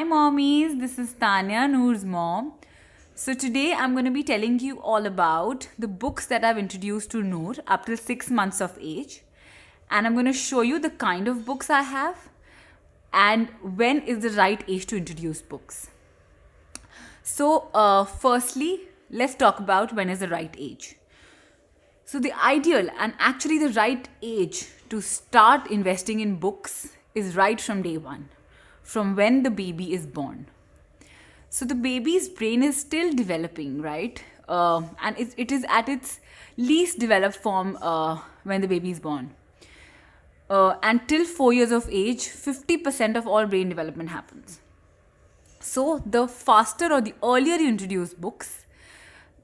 Hi mommies, this is Tanya, Noor's mom. So today I'm going to be telling you all about the books that I've introduced to Noor up till 6 months of age. And I'm going to show you the kind of books I have and when is the right age to introduce books. So firstly, let's talk about when is the right age. So the ideal and actually the right age to start investing in books is right from day one, from when the baby is born. So the baby's brain is still developing, right? And it is at its least developed form when the baby is born. Until 4 years of age, 50% of all brain development happens. So the faster or the earlier you introduce books,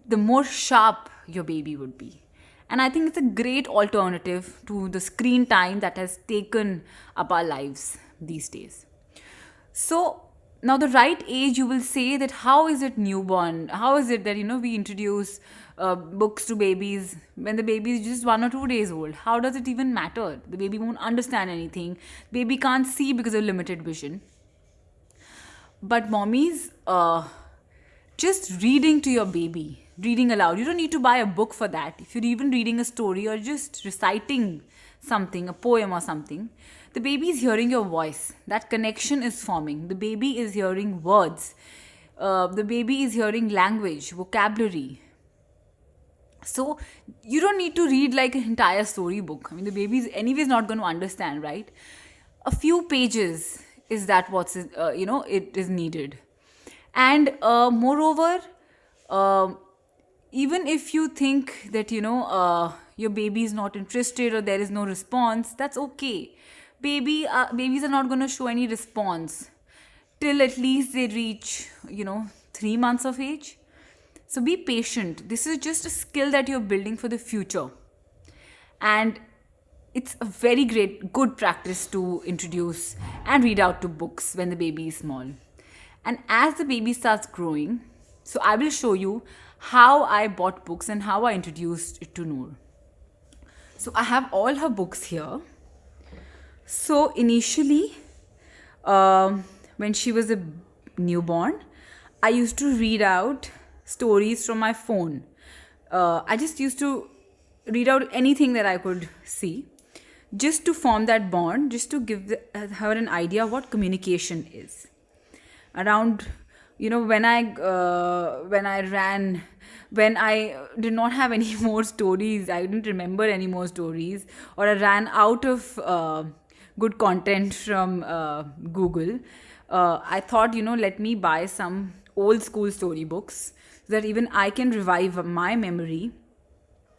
the more sharp your baby would be. And I think it's a great alternative to the screen time that has taken up our lives these days. So now the right age, you will say that how is it newborn? How is it that we introduce books to babies when the baby is just 1 or 2 days old? How does it even matter? The baby won't understand anything. Baby can't see because of limited vision. But mommies, just reading to your baby, reading aloud. You don't need to buy a book for that. If you're even reading a story or just reciting something, a poem or something, the baby is hearing your voice. That connection is forming. The baby is hearing words. The baby is hearing language, vocabulary. So you don't need to read like an entire storybook. I mean, the baby is anyways not going to understand, right? A few pages is that it is needed. And moreover, even if you think that your baby is not interested or there is no response, that's okay. Babies are not going to show any response till at least they reach 3 months of age. So be patient. This is just a skill that you're building for the future, and it's a very good practice to introduce and read out to books when the baby is small. And as the baby starts growing, so I will show you how I bought books and how I introduced it to Noor. So I have all her books here. So initially, when she was a newborn, I used to read out stories from my phone. I just used to read out anything that I could see, just to form that bond, just to give her an idea of what communication is. Around, when I did not have any more stories, I didn't remember any more stories, or I ran out of good content from Google, I thought, let me buy some old school storybooks so that even I can revive my memory,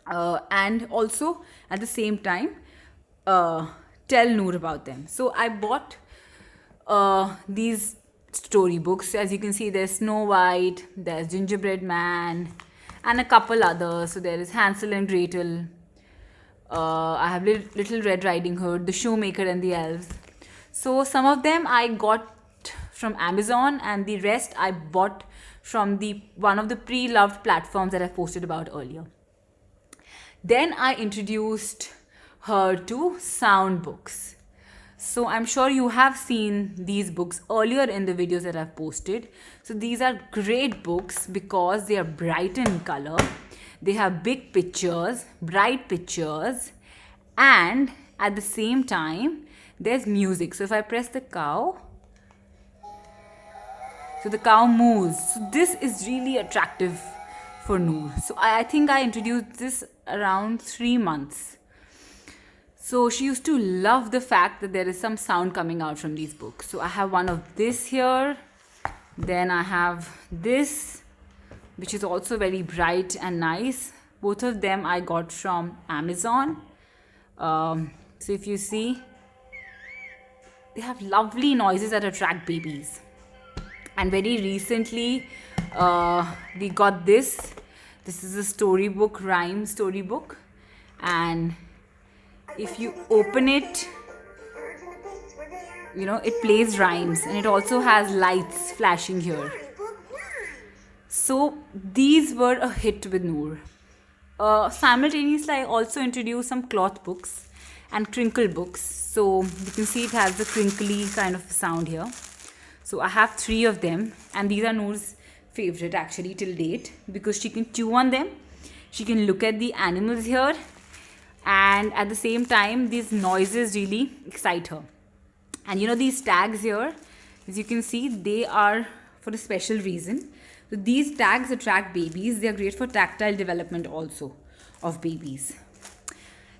and also at the same time tell Noor about them. So I bought these storybooks. As you can see, there's Snow White, there's Gingerbread Man, and a couple others. So there is Hansel and Gretel. I have Little Red Riding Hood, The Shoemaker and the Elves. So some of them I got from Amazon, and the rest I bought from one of the pre-loved platforms that I posted about earlier. Then I introduced her to sound books. So I'm sure you have seen these books earlier in the videos that I've posted. So these are great books because they are bright in color. They have big pictures, bright pictures, and at the same time, there's music. So if I press the cow, so the cow moves. So this is really attractive for Noor. So I think I introduced this around 3 months. So she used to love the fact that there is some sound coming out from these books. So I have one of this here. Then I have this, which is also very bright and nice. Both of them I got from Amazon. So if you see, they have lovely noises that attract babies. And very recently, we got this. This is a storybook, rhyme storybook. And if you open it, it plays rhymes, and it also has lights flashing here. So these were a hit with Noor. Simultaneously, I also introduced some cloth books and crinkle books. So you can see it has the crinkly kind of sound here. So I have 3 of them, and these are Noor's favorite actually till date, because she can chew on them, she can look at the animals here, and at the same time these noises really excite her. And these tags here, as you can see, they are for a special reason. So these tags attract babies. They are great for tactile development also of babies.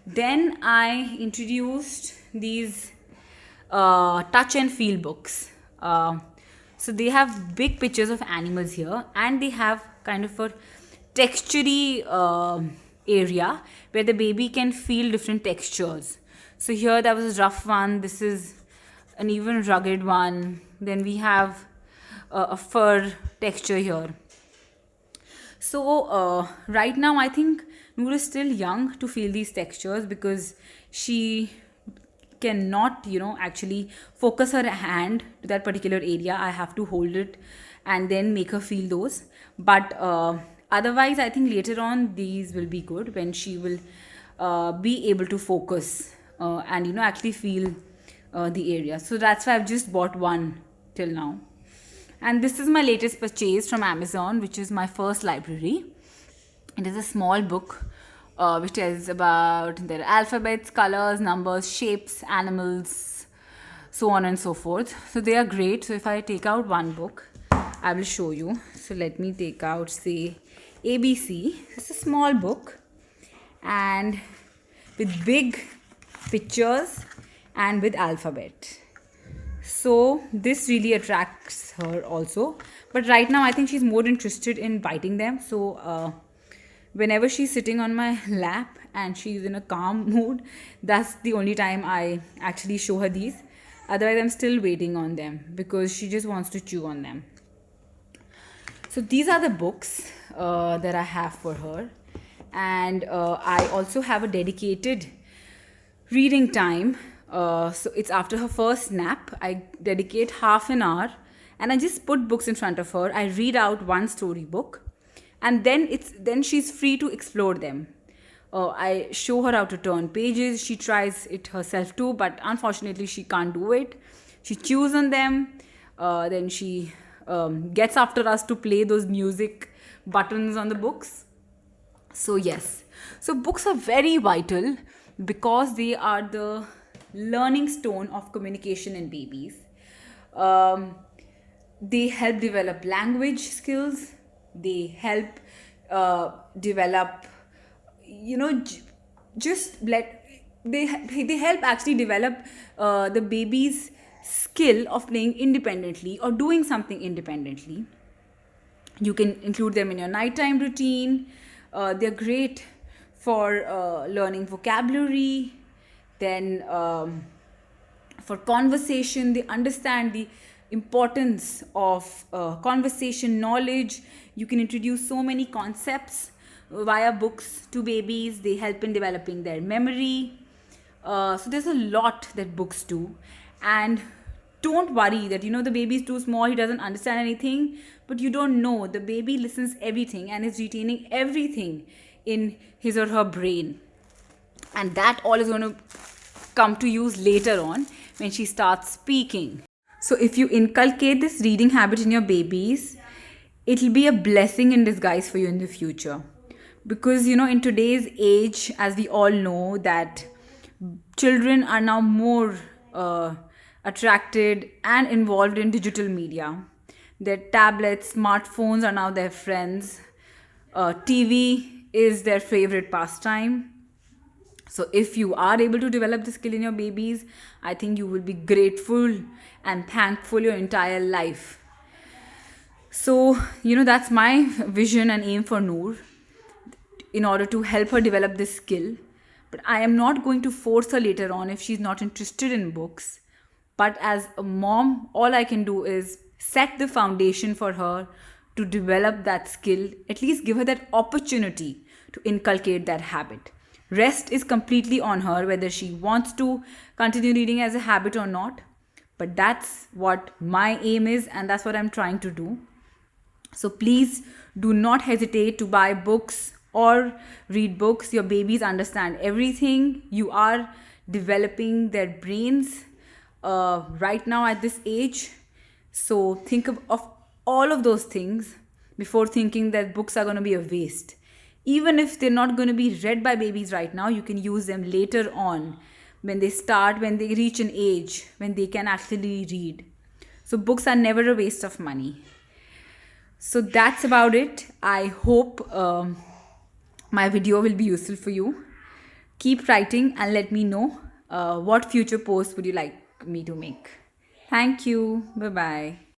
Then I introduced these touch and feel books. So they have big pictures of animals here, and they have kind of a textury area where the baby can feel different textures. So here there was a rough one, this is an even rugged one, then we have a fur texture here. So right now I think Noor is still young to feel these textures, because she cannot actually focus her hand to that particular area. I have to hold it and then make her feel those. But otherwise I think later on these will be good, when she will be able to focus and actually feel the area. So that's why I've just bought one till now. And this is my latest purchase from Amazon, which is my first library. It is a small book which tells about their alphabets, colors, numbers, shapes, animals, so on and so forth. So they are great. So if I take out one book, I will show you. So let me take out, say, ABC. It's a small book and with big pictures and with alphabet. So this really attracts her also. But right now I think she's more interested in biting them. So whenever she's sitting on my lap and she's in a calm mood, that's the only time I actually show her these. Otherwise I'm still waiting on them, because she just wants to chew on them. So these are the books that I have for her. And I also have a dedicated reading time. So it's after her first nap. I dedicate half an hour and I just put books in front of her. I read out one storybook, and then she's free to explore them. I show her how to turn pages. She tries it herself too, but unfortunately she can't do it. She chews on them. Then she gets after us to play those music buttons on the books. So yes, so books are very vital because they are the learning stone of communication in babies. They help develop language skills. They help develop, they help actually develop the baby's skill of playing independently or doing something independently. You can include them in your nighttime routine. They're great for learning vocabulary. Then for conversation, they understand the importance of conversation knowledge. You can introduce so many concepts via books to babies. They help in developing their memory. So there's a lot that books do. And don't worry that the baby is too small, he doesn't understand anything. But you don't know, the baby listens everything and is retaining everything in his or her brain. And that all is going to come to use later on when she starts speaking. So if you inculcate this reading habit in your babies, it'll be a blessing in disguise for you in the future. Because in today's age, as we all know, that children are now more attracted and involved in digital media. Their tablets, smartphones are now their friends. TV is their favorite pastime. So if you are able to develop the skill in your babies, I think you will be grateful and thankful your entire life. So, that's my vision and aim for Noor, in order to help her develop this skill. But I am not going to force her later on if she's not interested in books. But as a mom, all I can do is set the foundation for her to develop that skill, at least give her that opportunity to inculcate that habit. Rest is completely on her, whether she wants to continue reading as a habit or not. But that's what my aim is, and that's what I'm trying to do. So please do not hesitate to buy books or read books. Your babies understand everything. You are developing their brains right now at this age. So think of all of those things before thinking that books are going to be a waste. Even if they're not going to be read by babies right now, you can use them later on when they reach an age when they can actually read. So books are never a waste of money. So that's about it. I hope my video will be useful for you. Keep writing and let me know what future posts would you like me to make. Thank you. Bye bye.